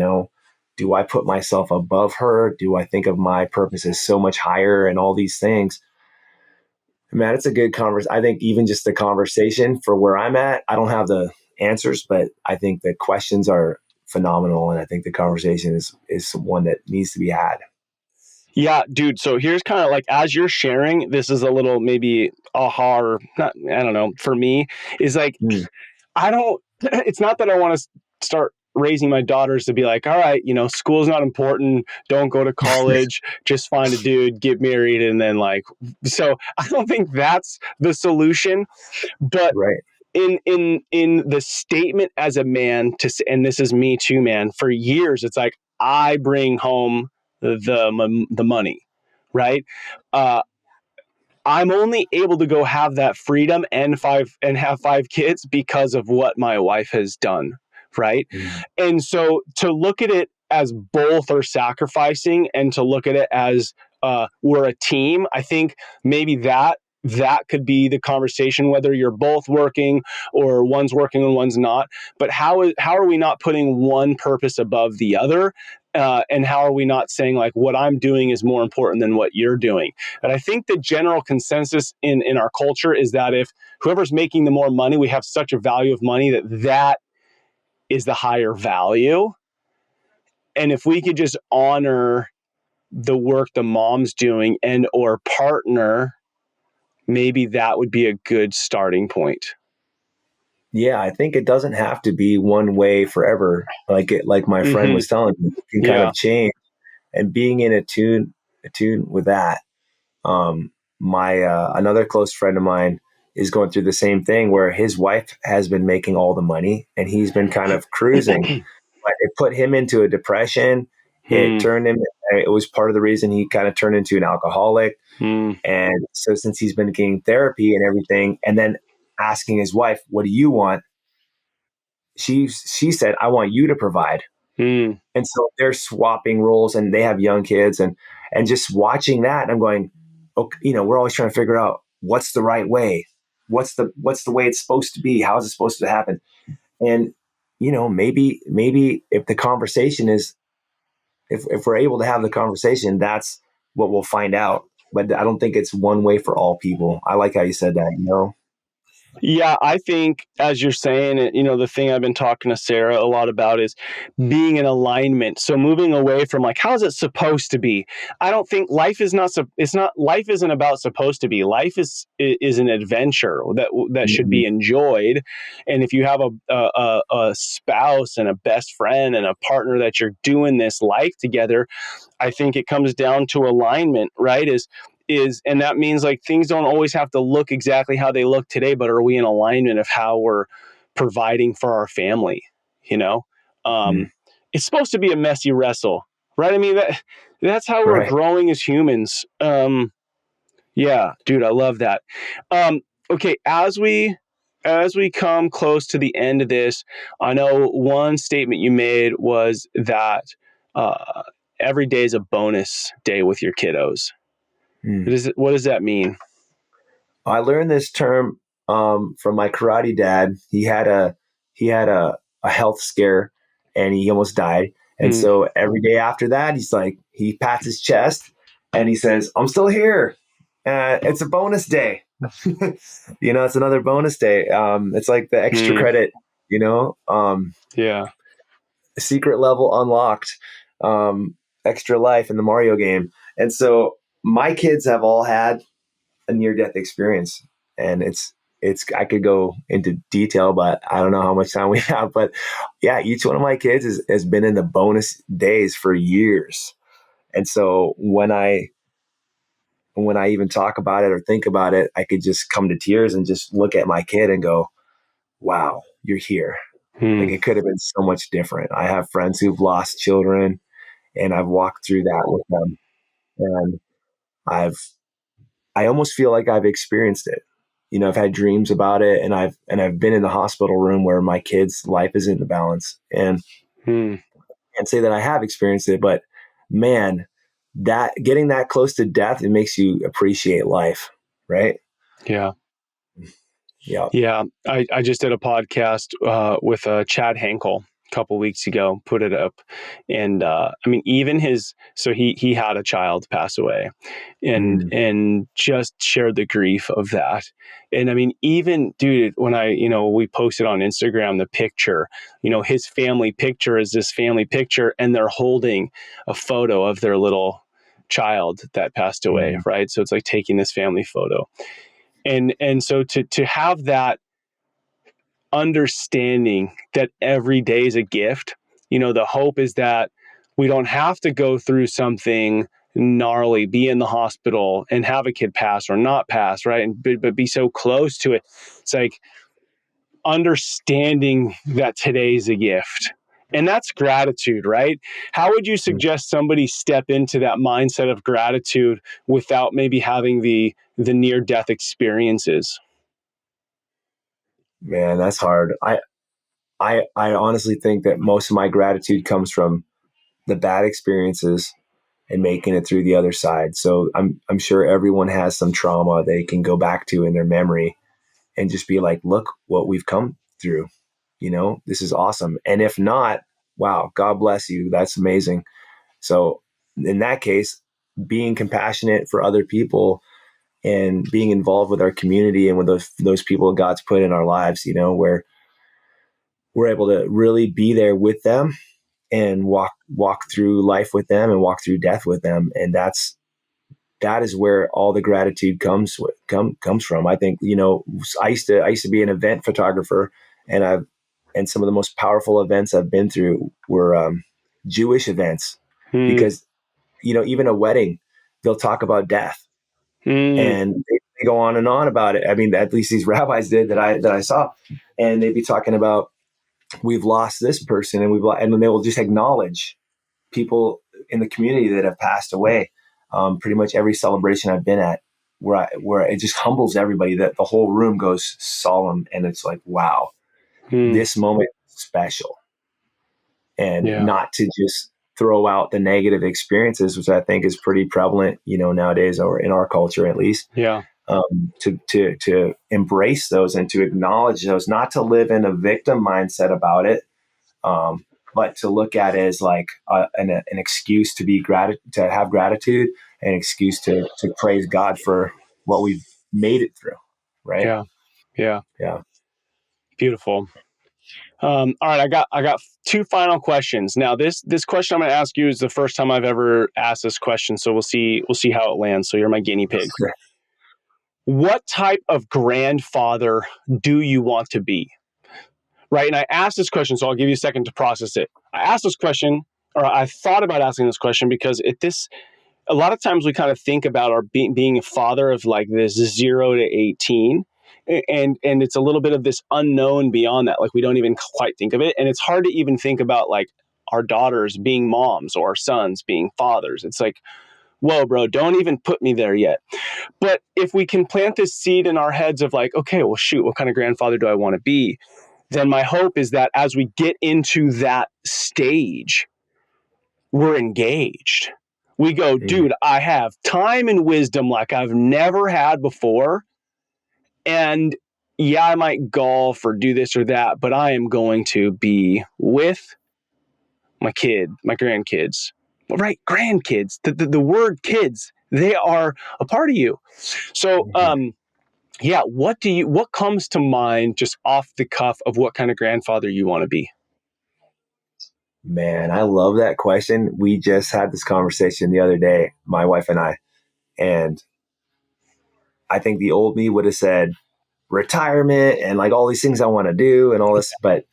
do I put myself above her? Do I think of my purpose as so much higher, and all these things? Man, it's a good conversation. I think even just the conversation for where I'm at, I don't have the answers, but I think the questions are phenomenal. And I think the conversation is one that needs to be had. Yeah, dude. So here's kind of like, as you're sharing, this is a little maybe aha, or not, I don't know, for me is like, Mm. it's not that I want to start raising my daughters to be like, all right, school's not important. Don't go to college, just find a dude, get married. And then so I don't think that's the solution, but Right. in the statement as a man and this is me too, man, for years, it's like, I bring home the money, right? I'm only able to go have that freedom and have 5 kids because of what my wife has done. Right. Mm. And so to look at it as both are sacrificing and to look at it as we're a team, I think maybe that could be the conversation, whether you're both working or one's working and one's not. But how are we not putting one purpose above the other? And how are we not saying like what I'm doing is more important than what you're doing? And I think the general consensus in our culture is that if whoever's making the more money, we have such a value of money that is the higher value. And if we could just honor the work the mom's doing and or partner, maybe that would be a good starting point. Yeah, I think it doesn't have to be one way forever. Like my friend Mm-hmm. was telling me, it can kind Yeah. of change. And being in attune with that. My another close friend of mine is going through the same thing where his wife has been making all the money and he's been kind of cruising. But it put him into a depression. It Mm, turned him. It was part of the reason he kind of turned into an alcoholic. mm, And so since he's been getting therapy and everything, and then asking his wife, "What do you want?" She said, "I want you to provide." mm, And so they're swapping roles, and they have young kids, and just watching that, I'm going, okay, we're always trying to figure out what's the right way, what's the way it's supposed to be, how is it supposed to happen, and maybe if the conversation is, if we're able to have the conversation, that's what we'll find out. But I don't think it's one way for all people. I like how you said that. Yeah, I think as you're saying it, the thing I've been talking to Sarah a lot about is being in alignment. So moving away from like, how is it supposed to be? I don't think life is not, life isn't about supposed to be. Life is an adventure that should Mhm. be enjoyed. And if you have a spouse and a best friend and a partner that you're doing this life together, I think it comes down to alignment, right? And that means like things don't always have to look exactly how they look today, but are we in alignment of how we're providing for our family? You know, Mhm. um, it's supposed to be a messy wrestle, right? I mean that's how we're Right. growing as humans. Yeah, dude, I love that. Okay, as we come close to the end of this, I know one statement you made was that uh, every day is a bonus day with your kiddos. Mm. What does that mean? I learned this term from my karate dad. He had a health scare, and he almost died. And Mm, so every day after that, he pats his chest and he says, "I'm still here. It's a bonus day." It's another bonus day. It's like the extra mm, credit. You know, yeah. secret level unlocked, extra life in the Mario game. And so my kids have all had a near death experience, and it's I could go into detail, but I don't know how much time we have. But yeah, each one of my kids has been in the bonus days for years, and so when I even talk about it or think about it, I could just come to tears and just look at my kid and go, "Wow, you're here." Like Mm, it could have been so much different. I have friends who've lost children, and I've walked through that with them, and I've I almost feel like I've experienced it. I've had dreams about it, and I've been in the hospital room where my kid's life is in the balance, and mm, I can't say that I have experienced it, but man, that getting that close to death, it makes you appreciate life, right? yeah. Yeah. Yeah. I just did a podcast with Chad Hankel a couple weeks ago, put it up. And I mean, even so he had a child pass away Mm, and just shared the grief of that. And I mean, even dude, when we posted on Instagram the picture, his family picture is this family picture, and they're holding a photo of their little child that passed away, mm, right? So it's like taking this family photo. And so to have that understanding that every day is a gift, the hope is that we don't have to go through something gnarly, be in the hospital and have a kid pass or not pass, right? But be so close to it. It's like understanding that today's a gift. And that's gratitude, right? How would you suggest somebody step into that mindset of gratitude without maybe having the near-death experiences? Man, that's hard. I honestly think that most of my gratitude comes from the bad experiences and making it through the other side. So I'm sure everyone has some trauma they can go back to in their memory and just be like, look what we've come through. This is awesome. And if not, wow, God bless you. That's amazing. So in that case, being compassionate for other people and being involved with our community and with those people God's put in our lives, where we're able to really be there with them and walk through life with them and walk through death with them. And that is where all the gratitude comes from. I think, I used to be an event photographer, and some of the most powerful events I've been through were Jewish events, because, even a wedding, they'll talk about death, and they go on and on about it. I mean, at least these rabbis did that I saw, and they'd be talking about, we've lost this person, and then they will just acknowledge people in the community that have passed away. Pretty much every celebration I've been at, where it just humbles everybody, that the whole room goes solemn, and it's like, wow, this moment is special, and Yeah. not to just throw out the negative experiences, which I think is pretty prevalent, nowadays, or in our culture at least. Yeah. To embrace those and to acknowledge those, not to live in a victim mindset about it, but to look at it as like an excuse to to have gratitude, an excuse to praise God for what we've made it through. Right. Yeah. Yeah. Yeah. Beautiful. All right, I got two final questions. Now, this question I'm going to ask you is the first time I've ever asked this question, so we'll see how it lands. So you're my guinea pig. What type of grandfather do you want to be? Right, and I asked this question, so I'll give you a second to process it. I asked this question, or I thought about asking this question, because a lot of times we kind of think about our being a father of like this 0 to 18. And it's a little bit of this unknown beyond that. Like, we don't even quite think of it. And it's hard to even think about like our daughters being moms or our sons being fathers. It's like, whoa, bro, don't even put me there yet. But if we can plant this seed in our heads of like, okay, well, shoot, what kind of grandfather do I want to be? Then my hope is that as we get into that stage, we're engaged. We go, dude, I have time and wisdom like I've never had before. And yeah, I might golf or do this or that, but I am going to be with my grandkids. Well, right, grandkids. The word kids, they are a part of you. So, yeah, what comes to mind just off the cuff of what kind of grandfather you want to be? Man, I love that question. We just had this conversation the other day, my wife and I, and I think the old me would have said retirement and like all these things I want to do and all this. But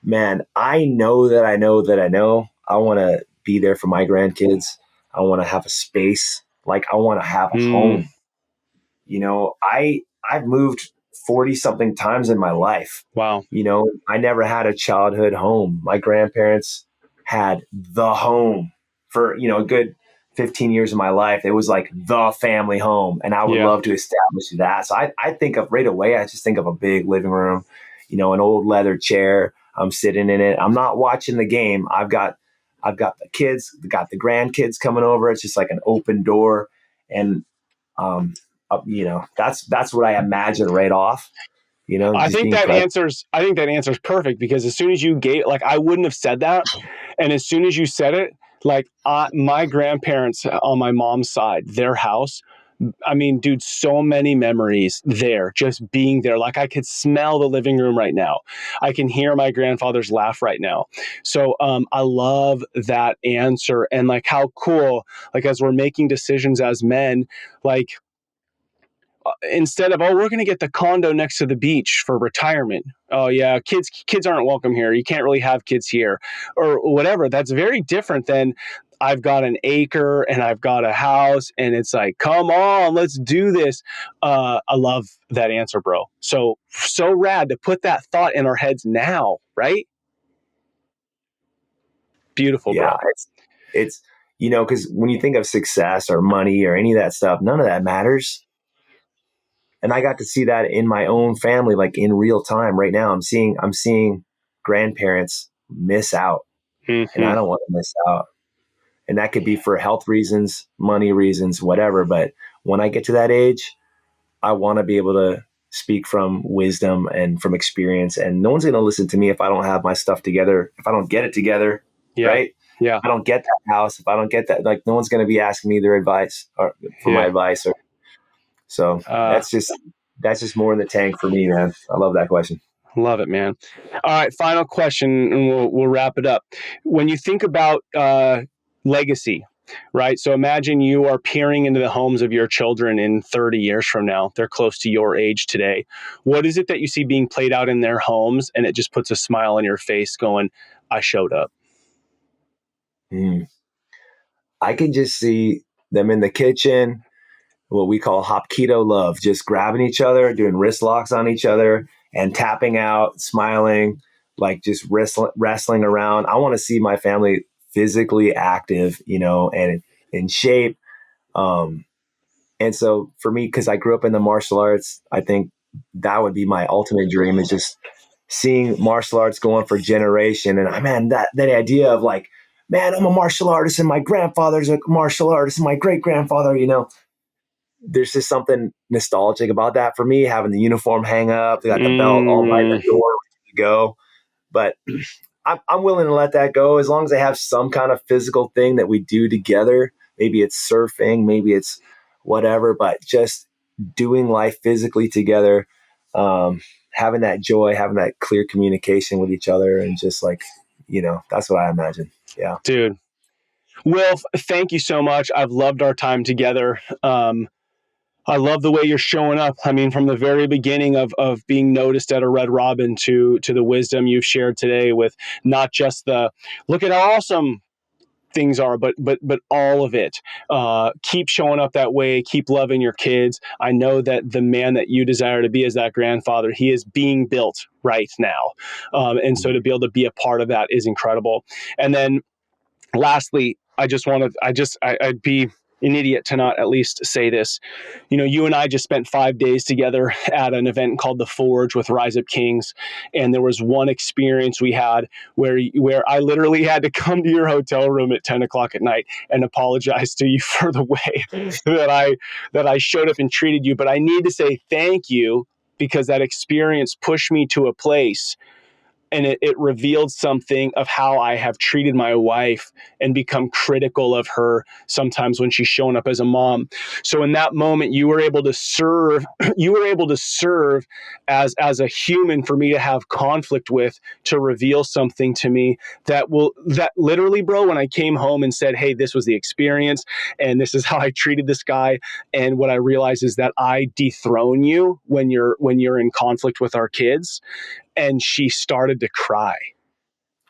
man, I know that I know that I know I want to be there for my grandkids. I want to have a space. Like, I want to have a home. I've moved 40 something times in my life. Wow. I never had a childhood home. My grandparents had the home for, a good 15 years of my life. It was like the family home. And I would love to establish that. So I think of right away, I just think of a big living room, an old leather chair. I'm sitting in it. I'm not watching the game. I've got the kids, got the grandkids coming over. It's just like an open door. And, that's what I imagine right off. I Just think being that present. answers perfect, because as soon as you gave, like, I wouldn't have said that. And as soon as you said it, like, my grandparents on my mom's side, their house, I mean, dude, so many memories there, just being there. Like, I could smell the living room right now. I can hear my grandfather's laugh right now. So I love that answer. And like, how cool, like, as we're making decisions as men, like, instead of, oh, we're going to get the condo next to the beach for retirement. Oh yeah, kids aren't welcome here. You can't really have kids here, or whatever. That's very different than, I've got an acre and I've got a house, and it's like, come on, let's do this. I love that answer, bro. So rad to put that thought in our heads now, right? Beautiful, Yeah, bro. it's because when you think of success or money or any of that stuff, none of that matters. And I got to see that in my own family, like in real time. Right now, I'm seeing grandparents miss out, and I Mm-hmm. don't want to miss out. And that could be for health reasons, money reasons, whatever. But when I get to that age, I want to be able to speak from wisdom and from experience. And no one's going to listen to me if I don't have my stuff together, if I don't get it together, Yeah. right? Yeah. If I don't get that house, if I don't get that, like no one's going to be asking me their advice or for my Yeah. advice. So that's just more in the tank for me, man. I love that question. Love it, man. All right, final question, and we'll wrap it up. When you think about legacy, right? So imagine you are peering into the homes of your children in 30 years from now. They're close to your age today. What is it that you see being played out in their homes, and it just puts a smile on your face going, I showed up? I can just see them in the kitchen, what we call Hapkido love, just grabbing each other, doing wrist locks on each other and tapping out, smiling, like just wrestling around. I want to see my family physically active, and in shape. Um, and so for me, because I grew up in the martial arts, I think that would be my ultimate dream, is just seeing martial arts going for generation. And man, that idea of like, man, I'm a martial artist and my grandfather's a martial artist and my great grandfather, there's just something nostalgic about that for me, having the uniform hang up, they got the belt all by the door to go. But I'm willing to let that go as long as I have some kind of physical thing that we do together. Maybe it's surfing, maybe it's whatever, but just doing life physically together, having that joy, having that clear communication with each other, and just like, that's what I imagine. Yeah. Dude, Wilf, thank you so much. I've loved our time together. I love the way you're showing up. I mean, from the very beginning of being noticed at a Red Robin to the wisdom you've shared today, with not just the look at how awesome things are, but all of it. Keep showing up that way. Keep loving your kids. I know that the man that you desire to be as that grandfather, he is being built right now, and so to be able to be a part of that is incredible. And then lastly, I'd be an idiot to not at least say this. You and I just spent 5 days together at an event called The Forge with Rise Up Kings. And there was one experience we had where I literally had to come to your hotel room at 10 o'clock at night and apologize to you for the way that I showed up and treated you. But I need to say thank you, because that experience pushed me to a place, and it revealed something of how I have treated my wife and become critical of her sometimes when she's showing up as a mom. So in that moment, you were able to serve, as a human for me to have conflict with, to reveal something to me that literally, bro, when I came home and said, hey, this was the experience and this is how I treated this guy. And what I realized is that I dethrone you when you're in conflict with our kids. And she started to cry.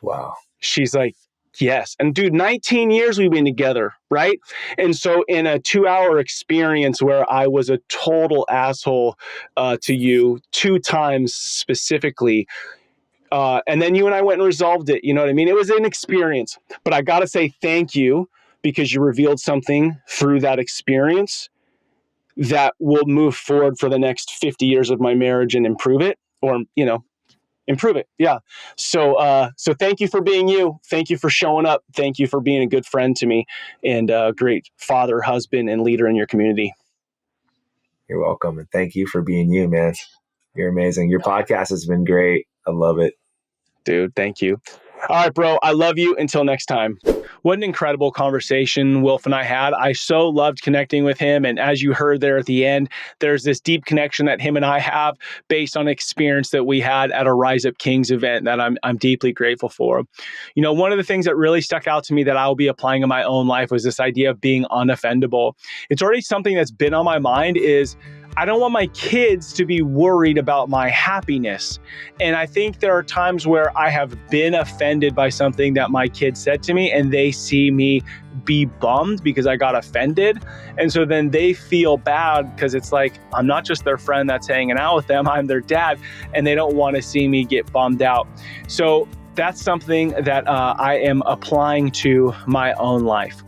Wow. She's like, yes. And dude, 19 years we've been together, right? And so in a 2-hour experience where I was a total asshole to you 2 times specifically, and then you and I went and resolved it. You know what I mean? It was an experience. But I got to say thank you, because you revealed something through that experience that will move forward for the next 50 years of my marriage and improve it, or, improve it. Yeah. So thank you for being you. Thank you for showing up. Thank you for being a good friend to me, and a great father, husband, and leader in your community. You're welcome. And thank you for being you, man. You're amazing. Your podcast has been great. I love it. Dude, thank you. All right, bro. I love you. Until next time. What an incredible conversation Wilf and I had. I so loved connecting with him. And as you heard there at the end, there's this deep connection that him and I have based on experience that we had at a Rise Up Kings event that I'm deeply grateful for. One of the things that really stuck out to me that I'll be applying in my own life was this idea of being unoffendable. It's already something that's been on my mind, is I don't want my kids to be worried about my happiness. And I think there are times where I have been offended by something that my kid said to me, and they see me be bummed because I got offended. And so then they feel bad because it's like, I'm not just their friend that's hanging out with them, I'm their dad, and they don't want to see me get bummed out. So that's something that I am applying to my own life.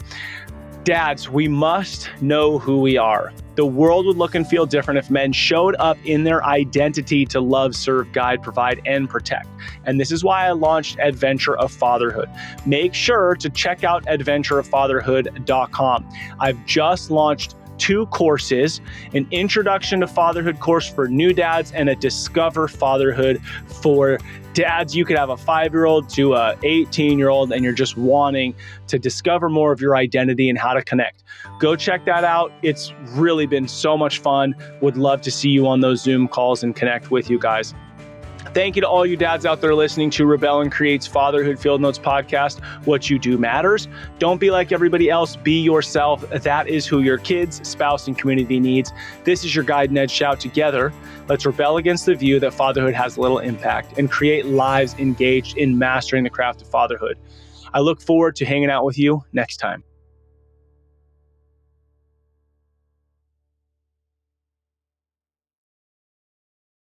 Dads, we must know who we are. The world would look and feel different if men showed up in their identity to love, serve, guide, provide, and protect. And this is why I launched Adventure of Fatherhood. Make sure to check out adventureoffatherhood.com. I've just launched 2 courses, an Introduction to Fatherhood course for new dads and a Discover Fatherhood for dads. You could have a 5-year-old to a 18-year-old and you're just wanting to discover more of your identity and how to connect. Go check that out. It's really been so much fun. Would love to see you on those Zoom calls and connect with you guys. Thank you to all you dads out there listening to Rebel and Create's Fatherhood Field Notes podcast. What you do matters. Don't be like everybody else. Be yourself. That is who your kids, spouse, and community needs. This is your guide and edge shout together. Let's rebel against the view that fatherhood has little impact and create lives engaged in mastering the craft of fatherhood. I look forward to hanging out with you next time.